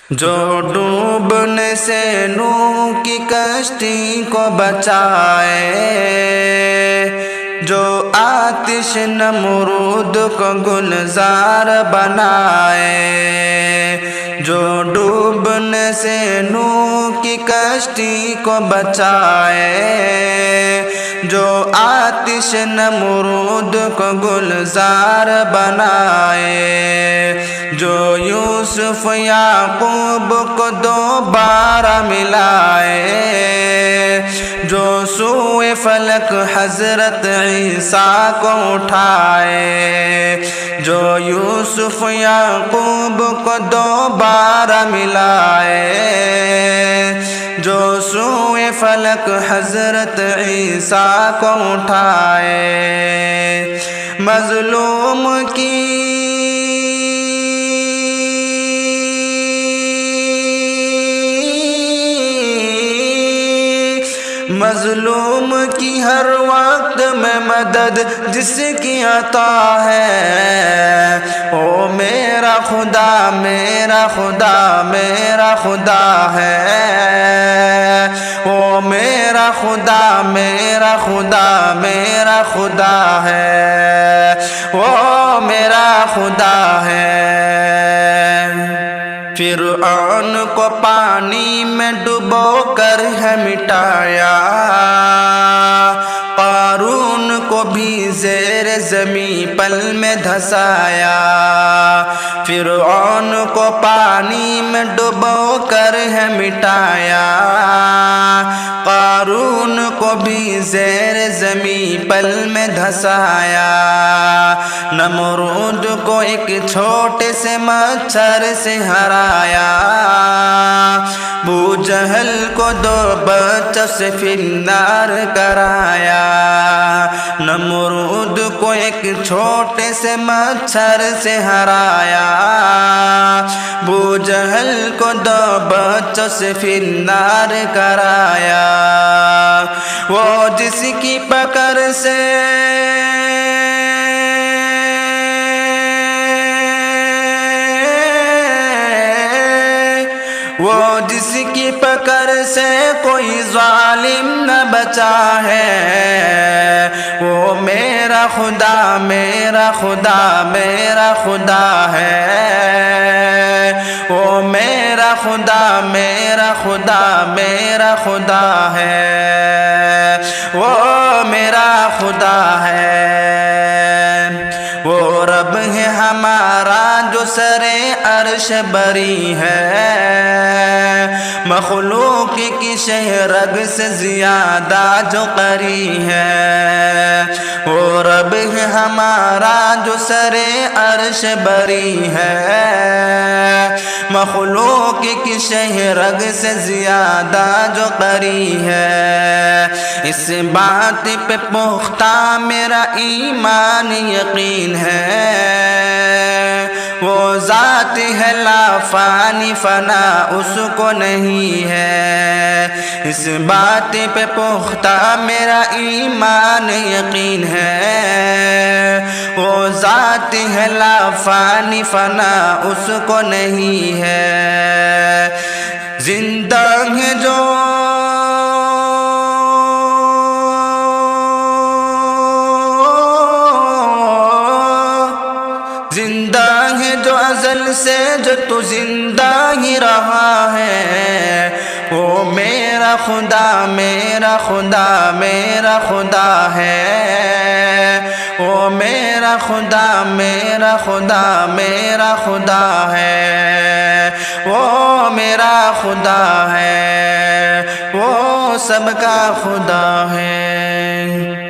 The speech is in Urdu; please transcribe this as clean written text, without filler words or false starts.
جو ڈوبنے سے نوح کی کشتی کو بچائے، جو آتش نمرود کو گلزار بنائے، جو ڈوبنے سے نوح کی کشتی کو بچائے، جو آتش نمرود کو گلزار بنائے، جو یوسف یعقوب کو دوبارہ ملائے، جو سوئے فلک حضرت عیسیٰ کو اٹھائے، جو یوسف یعقوب کو دوبارہ ملائے، جو سوئے فلک حضرت عیسیٰ کو اٹھائے، مظلوم کی ہر وقت میں مدد جس کی عطا ہے، او میرا خدا میرا خدا میرا خدا ہے، او میرا خدا میرا خدا میرا خدا ہے، او میرا خدا ہے۔ فرعون کو پانی میں ڈبو کر ہے مٹایا، قارون کو بھی زیر زمین پل میں دھسایا، فرعون کو پانی میں ڈبو کر ہے مٹایا، قارون کو بھی زیر زمین پل میں دھسایا، نمرود کو ایک چھوٹے سے مچھر سے ہرایا، ابو جہل کو 2 بچوں سے فنار کرایا، نمرود کو ایک چھوٹے سے مچھر سے ہرایا، ابو جہل کو 2 بچوں سے فنار کرایا، وہ جس کی پکڑ سے کوئی ظالم نہ بچا ہے، وہ میرا خدا میرا خدا میرا خدا ہے، وہ میرا خدا میرا خدا میرا خدا ہے، وہ میرا خدا ہے۔ وہ رب ہے ہمارا جو سر عرش بری ہے، مخلوق کی شہرگ سے زیادہ جو قری ہے، وہ رب ہے ہمارا جو سر عرش بری ہے، مخلوق کی شہرگ سے زیادہ جو قری ہے، اس بات پہ پختہ میرا ایمان یقین ہے، وہ ذات ہے لا فانی فنا اس کو نہیں ہے، اس بات پہ پختہ میرا ایمان یقین ہے، وہ ذات ہے لا فانی فنا اس کو نہیں ہے، زندہ ہے جو ازل سے جو تو زندہ ہی رہا ہے، وہ میرا خدا میرا خدا میرا خدا ہے، وہ میرا خدا میرا خدا میرا خدا ہے، وہ میرا خدا ہے، وہ سب کا خدا ہے۔